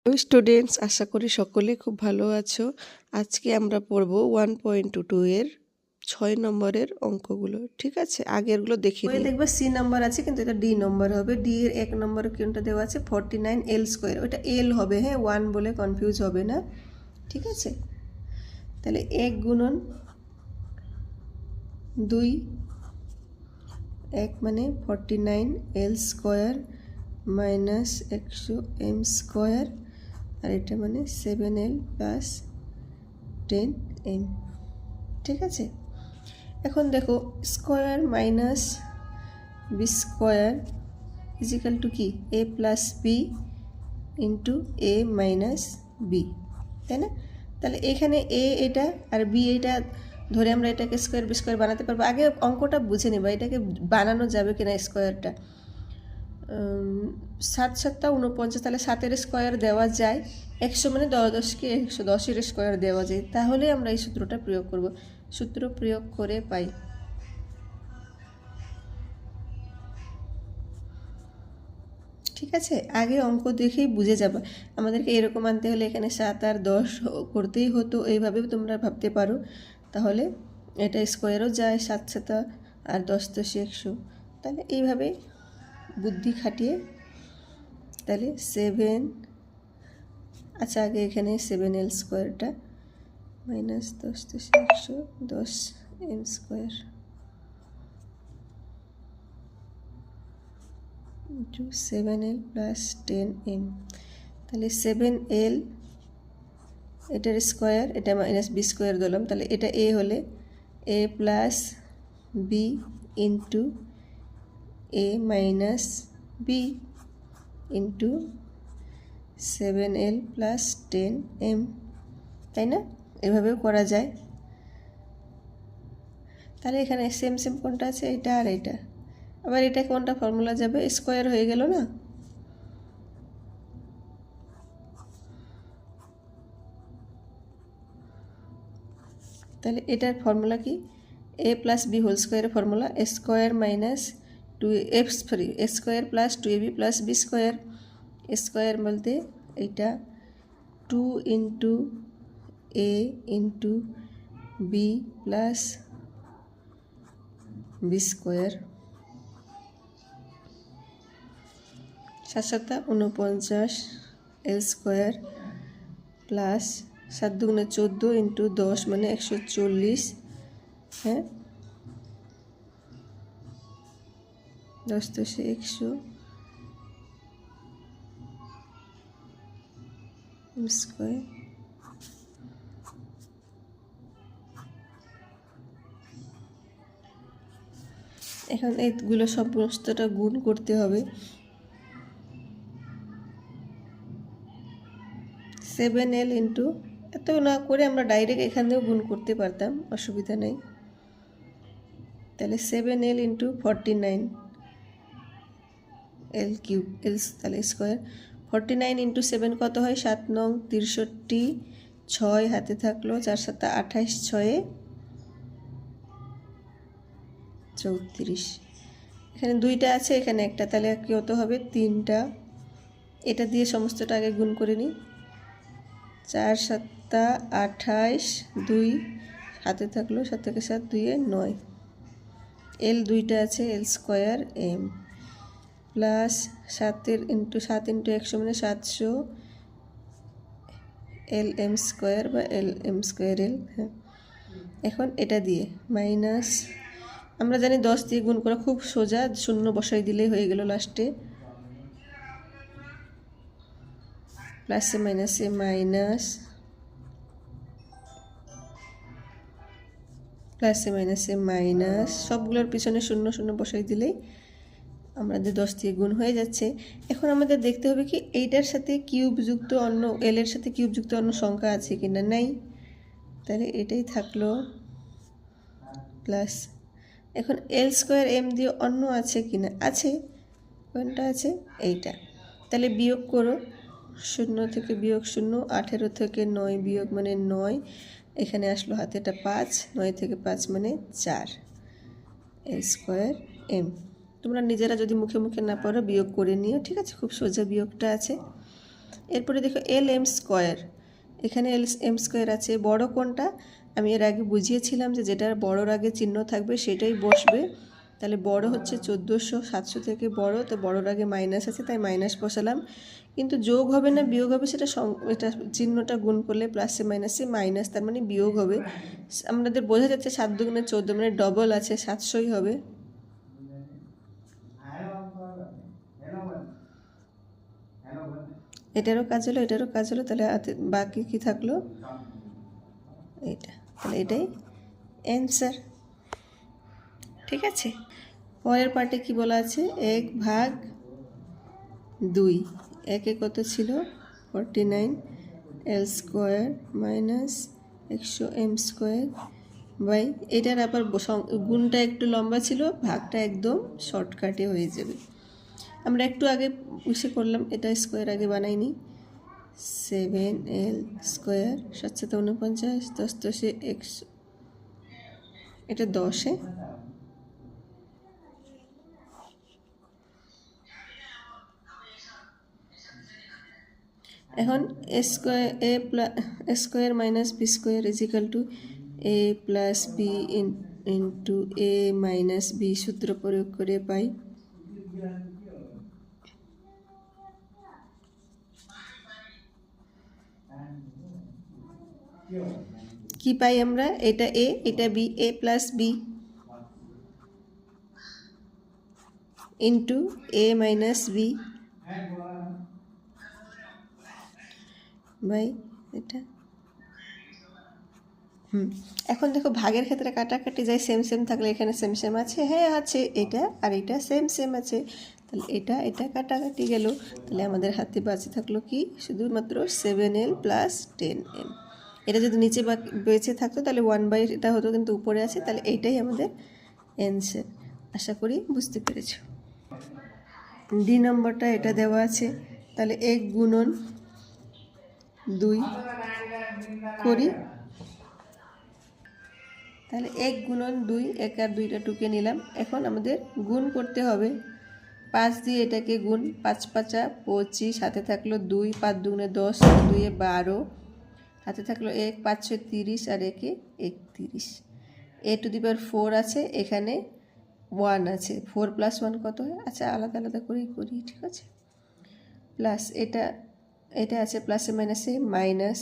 Hello students, আশা করি সকলে খুব ভালো আছো। আজকে আমরা পড়ব 1.22 এর 6 নম্বরের অঙ্কগুলো। ঠিক আছে, আগেরগুলো দেখে নিই। দেখবে সি নাম্বার আছে, কিন্তু এটা ডি নম্বর হবে। ডি এর 1 নম্বরে কোনটা দেওয়া আছে 49 এল স্কোয়ার। ওটা এল হবে, হ্যাঁ, 1 বলে কনফিউজ হবে না। ঠিক আছে, তাহলে 1 গুণন 2, 1 মানে 49 L square minus 100 M square, আর এটা মানে 7l প্লাস 10m। ঠিক আছে, এখন দেখো square minus B square equal to কি A plus B into A minus B, তাই না? তাহলে এখানে এ এটা আর বি এটা ধরে আমরা এটাকে স্কোয়ার বি স্কোয়ার বানাতে পারবো। আগে অঙ্কটা বুঝে নেবা, এটাকে বানানো যাবে কিনা স্কোয়ারটা। 7 7 49, তাহলে 7-এর স্কোয়ার দেওয়া যায়। 100 মানে 10কে 110-এর স্কোয়ার দেওয়া যায়। তাহলে আমরা এই সূত্রটা প্রয়োগ করব। সূত্র প্রয়োগ করে পাই ঠিক আছে, আগে অঙ্ক দেখেই বুঝে যাবা। আমাদেরকে এরকম আনতে হলে এখানে 7 আর 10 করতেই হতো, এইভাবে তোমরা ভাবতে পারো। তাহলে এটা স্কোয়ারও যায়, 7 7 আর 10 10 100। তাহলে এইভাবে বুদ্ধি খাটিয়ে তাহলে 7, আচ্ছা আগে এখানে 7l স্কোয়ারটা minus 10 10 100 10m square into 7l plus 10m। তাহলে 7l এটার স্কোয়ার, এটা মাইনাস বি স্কোয়ার দিলাম, তাহলে এটা এ হলে A plus B into A minus B into 7l plus 10m, তাই না? এভাবেও করা যায়। তাহলে এখানে সেম সেম কোনটা আছে, এটা আর এটা। আবার এটা কোনটা ফর্মুলা যাবে, স্কোয়ার হয়ে গেল না? তাহলে এটার ফর্মুলা কি, এ প্লাস বি হোল স্কোয়ারের formula square minus 2f square plus 2ab plus B square. Square বলতে এইটা 2 into A into B plus B square, 7 7 49 L square plus 7 2 14 into 10 মানে 140, হ্যাঁ, 10 10 100 স্কোয়ার। এখন এইগুলো সমস্তটা গুণ করতে হবে। 7l ইন্টু, এত না করে আমরা ডাইরেক্ট এখান থেকেও গুণ করতে পারতাম, অসুবিধা নেই। তাহলে 7l ইন্টু 49 এল কিউব এল, তাহলে স্কোয়ার 49 ইন্টু 7 কত হয়, 7 9 63, 6 হাতে থাকলো, 4 7 28, 6 34। এখানে 2টা আছে, এখানে একটা, তাহলে কত হবে 3টা। এটা দিয়ে সমস্তটা আগে গুণ করে নিই। 4 7 28, 2 হাতে থাকলো, 7 থেকে 7 2 9, এল 2টা আছে, L square M plus 7 into 7 into 100 মানে 700 এল এম স্কোয়ার বা এল এম স্কোয়ার এল, হ্যাঁ। এখন এটা দিয়ে মাইনাস, আমরা জানি 10 দিয়ে গুণ করা খুব সোজা, শূন্য বসাই দিলেই হয়ে গেল লাস্টে। প্লাসে মাইনাসে মাইনাস, প্লাসে মাইনাসে মাইনাস, সবগুলোর পিছনে শূন্য শূন্য বসাই দিলেই আমাদের 10 দিয়ে গুণ হয়ে যাচ্ছে। এখন আমাদের দেখতে হবে কি এইটার সাথে কিউবযুক্ত অন্য, এল এর সাথে কিউবযুক্ত অন্য সংখ্যা আছে কিনা, নাই। তাহলে এটাই থাকলো প্লাস। এখন এল স্কোয়ার এম দিয়ে অন্য আছে কিনা, আছে। কোনটা আছে, এইটা। তাহলে বিয়োগ করো, 0 থেকে বিয়োগ 0, 18 থেকে 9 বিয়োগ মানে 9, এখানে আসলো হাতে এটা 5, 9 থেকে 5 মানে 4 এল স্কোয়ার এম। তোমরা নিজেরা যদি মুখে মুখে না পারো বিয়োগ করে নিও, ঠিক আছে, খুব সোজা বিয়োগটা আছে। এরপরে দেখো এল এম স্কোয়ার, এখানে এল এম স্কোয়ার আছে। বড় কোনটা আমি এর আগে বুঝিয়েছিলাম যে যেটার বড়র আগে চিহ্ন থাকবে সেটাই বসবে। তাহলে বড় হচ্ছে 1400, 700 থেকে বড়, তো বড়র আগে মাইনাস আছে তাই মাইনাস বসালাম। কিন্তু যোগ হবে না বিয়োগ হবে, সেটা এটা চিহ্নটা গুণ করলে প্লাসে মাইনাসে মাইনাস, তার মানে বিয়োগ হবে। আমাদের বোঝা যাচ্ছে 7 দুগুণে 14, মানে ডবল আছে, 700ই হবে। এটারও কাজ হলো, এটারও কাজ হলো, তাহলে বাকি কি থাকলো এটা, তাহলে এটাই অ্যান্সার। ঠিক আছে, পরের পার্টে কি বলা আছে, 1/2, একে কত ছিল 49 L square minus 100 M square by, এটার আবার গুণটা একটু লম্বা ছিল, ভাগটা একদম শর্টকাটে হয়ে যাবে। আমরা একটু আগে উসে করলাম, এটা স্কোয়ার আগে বানাইনি। 7l স্কোয়ার 749, 10 10 100, এটা 10। এখন A square minus B square is equal to A plus B into A minus B সূত্র প্রয়োগ করে পাই কি পাই আমরা, এটা এ এটা B, A plus B into A minus B by এটা। এখন দেখো ভাগের ক্ষেত্রে কাটাকাটি যায়, সেম সেম থাকলে এখানে সেম সেম আছে, হ্যাঁ আছে, এটা আর এটা সেম সেম আছে, তাহলে এটা এটা কাটাকাটি গেল, তাহলে আমাদের হাতে বাঁচে থাকলো কি শুধুমাত্র 7l প্লাস 10m। এটা যদি নিচে বেঁচে থাকতো তাহলে 1/, এটা হতো, কিন্তু উপরে আছে, তাহলে এইটাই আমাদের অ্যান্সার। আশা করি বুঝতে পেরেছ। ডি নম্বরটা এটা দেওয়া আছে, তাহলে 1 গুণন 2 করি, তাহলে 1 গুণন 2, 1 আর 2টা টুকে নিলাম। এখন আমাদের গুণ করতে হবে, 5 দিয়ে এটাকে গুণ, 5 5 25, হাতে থাকলো 2, 5 দুগুণে 10, 2 12, হাতে থাকলো 1, 5 6 30 আর 1 31। এ টু দি পাওয়ার 4 আছে, এখানে 1 আছে, 4 + 1 কত হয়, আচ্ছা আলাদা আলাদা করেই করি, ঠিক আছে। প্লাস এটা আছে প্লাসে মাইনাসে মাইনাস,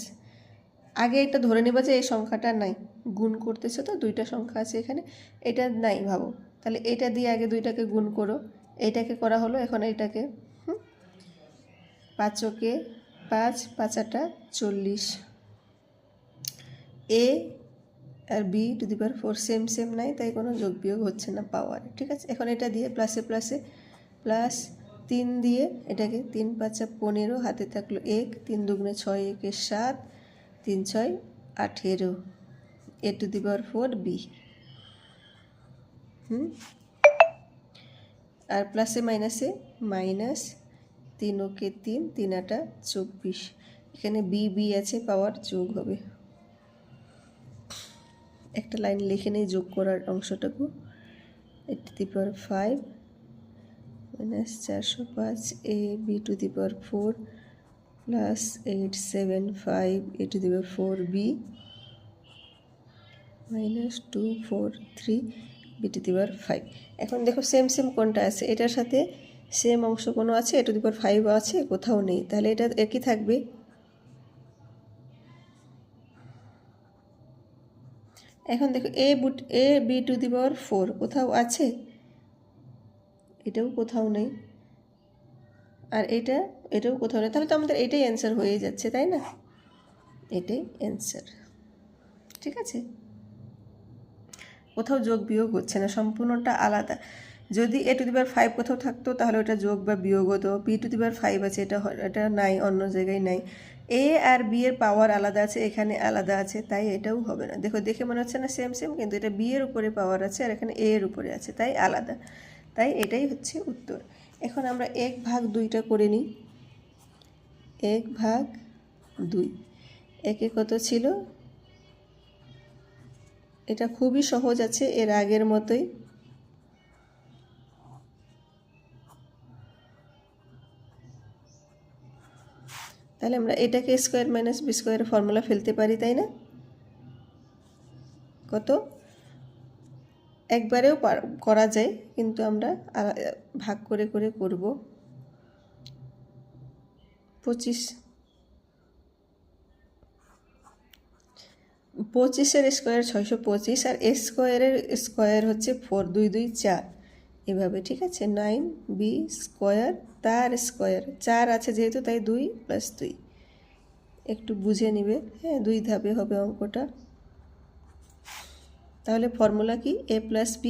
আগে এটা ধরে নেবা যে এই সংখ্যাটা নাই, গুণ করতেছো তো দুইটা সংখ্যা আছে এখানে, এটা নাই ভাবো, তাহলে এটা দিয়ে আগে দুইটাকে গুণ করো, এইটাকে করা হলো, এখন এইটাকে 5 × 5, 5 × 40, এ আর B to the power 4 same same নাই, তাই কোনো যোগ বিয়োগ হচ্ছে না পাওয়ার, ঠিক আছে। এখন এটা দিয়ে প্লাসে প্লাসে প্লাস 3 দিয়ে এটাকে 3 5 15, হাতে থাকলো 1, 3 দুগুণে 6, 1 7, 3 6 18, এ টু দি পাওয়ার 4 বি। আর প্লাসে মাইনাসে মাইনাস, 3 ওকে 3, 3 8 24, এখানে বি বি আছে, পাওয়ার যোগ হবে। একটা লাইন লিখে নেই যোগ করার অংশটুকু, A to the power 5 minus 405 A B to the power 4 plus 875 A to the power 4 B minus 243 B to the power 5। এখন দেখো সেম সেম কোনটা আছে, এটার সাথে সেম অংশ কোনো আছে, এ টু দি পাওয়ার 5 আছে, কোথাও নেই, তাহলে এটা একই থাকবে। এখন দেখো এ বি টু দি পাওয়ার 4 কোথাও আছে, এটাও কোথাও নেই, আর এটাও কোথাও নেই, তাহলে তো আমাদের এটাই অ্যান্সার হয়ে যাচ্ছে, তাই না, এটাই অ্যান্সার, ঠিক আছে। কোথাও যোগ বিয়োগ হচ্ছে না, সম্পূর্ণটা আলাদা। যদি এ টু দি পাওয়ার 5 কোথাও থাকতো তাহলে ওটা যোগ বা বিয়োগ হতো, বি টু দি পাওয়ার 5 আছে, এটা নাই, অন্য জায়গায় নাই, এ আর বি এর পাওয়ার আলাদা আছে, এখানে আলাদা আছে, তাই এটাও হবে না। দেখো দেখে মনে হচ্ছে না সেম সেম, কিন্তু এটা বি এর উপরে পাওয়ার আছে আর এখানে এ এর উপরে আছে, তাই আলাদা, তাই এটাই হচ্ছে উত্তর। এখন আমরা 1/2টা করে নিই, 1/2, একে কত ছিল, এটা খুবই সহজ আছে, এর আগের মতোই, তাহলে আমরা এটাকে স্কোয়ার মাইনাস বি স্কোয়ারের ফর্মুলা ফেলতে পারি, তাই না? কত? একবারেও করা যায়, কিন্তু আমরা ভাগ করে করে করব। 25 স্কোয়ার 625, আর এ স্কোয়ারের স্কোয়ার হচ্ছে 4, 2 2 4, এভাবে, ঠিক আছে? 9b স্কোয়ার তার স্কোয়ার, 4 আছে যেহেতু তাই 2 + 2, একটু বুঝে নিবে, হ্যাঁ 2 ধাপে হবে অঙ্কটা। তাহলে ফর্মুলা কি? a + b,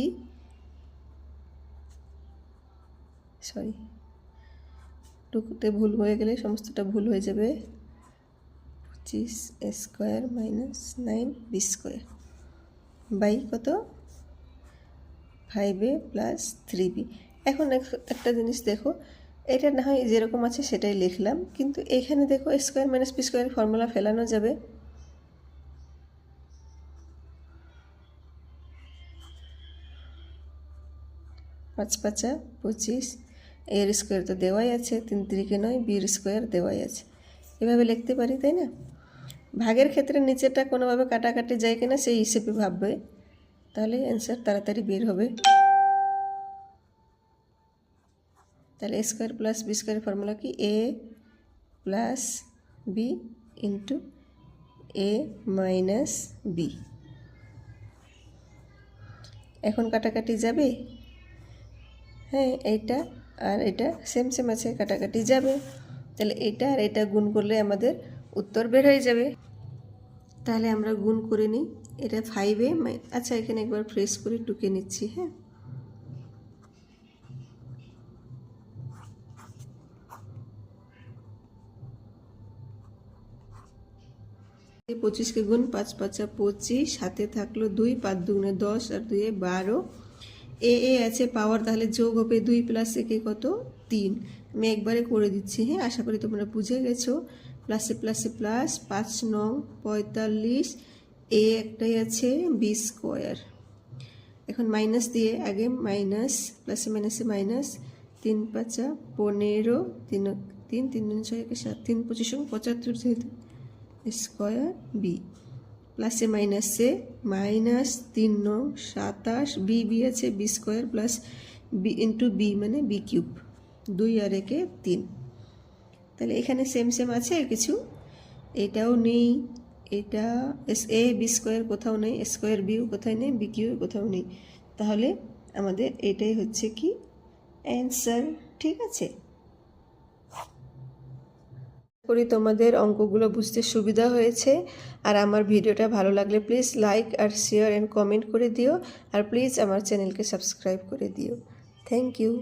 সরি টুকুতে ভুল হয়ে গেলে সমস্তটা ভুল হয়ে যাবে। 25 square minus 9b square by কত? 5a + 3b। এখন একটা জিনিস দেখো, এটা না হয় যেরকম আছে সেটাই লিখলাম, কিন্তু এখানে দেখো স্কোয়ার মাইনাস বি স্কোয়ারের ফর্মুলা ফেলানো যাবে। পাঁচ পাঁচা 25, এর স্কোয়ার তো দেওয়াই আছে, 3 3 9, বির স্কোয়ার দেওয়াই আছে, এভাবে লিখতে পারি, তাই না? ভাগের ক্ষেত্রে নিচেরটা কোনোভাবে কাটাকাটি যায় কিনা সেই হিসেবে ভাববে, তাহলে অ্যান্সার তাড়াতাড়ি বের হবে। তাহলে a স্কোয়ার + b স্কোয়ারের ফর্মুলা কি? a + b × a - b। এখন কাটাকাটি যাবে, হ্যাঁ এইটা আর এটা সেম সেম আছে, কাটাকাটি যাবে। তাহলে এটা আর এটা গুণ করলে আমাদের উত্তর বের হয়ে যাবে। তাহলে আমরা গুণ করে নিই। এটা 5a, আচ্ছা এখানে একবার ফ্রেশ করে টুকে নিচ্ছি, হ্যাঁ 25কে গুণ 5 5 25, হাতে থাকলো 2, 5 2 10 আর 2 12, এ আছে পাওয়ার, তাহলে যোগ হবে 2 + 1 কত? 3। আমি একবারে করে দিচ্ছি, হ্যাঁ আশা করি তোমরা বুঝে গেছো। প্লাসে প্লাসে প্লাস, 5 9 45, এ একটাই আছে বি স্কোয়ার। এখন মাইনাস দিয়ে আগে মাইনাস, প্লাসে মাইনাসে মাইনাস, 3 5 15, 3 3 3 6 7, 3 25 75 যেহেতু স্কোয়ার বি, প্লাসে মাইনাসে মাইনাস, 3 9 27, বি আছে B square plus B into B মানে বি কিউব, 2 আর 1 3। তাহলে এখানে সেম সেম আছে কিছু, এটাও নেই, এটা এ বি স্কোয়ার কোথাও নেই, স্কোয়ার বিও কোথায় নেই, বি কিউ কোথাও নেই, তাহলে আমাদের এটাই হচ্ছে কি অ্যান্সার, ঠিক আছে? করি তোমাদের অঙ্কগুলো বুঝতে সুবিধা হয়েছে। আর আমার ভিডিওটা ভালো লাগলে প্লিজ লাইক আর শেয়ার অ্যান্ড কমেন্ট করে দিও, আর প্লিজ আমার চ্যানেলকে সাবস্ক্রাইব করে দিও। Thank you.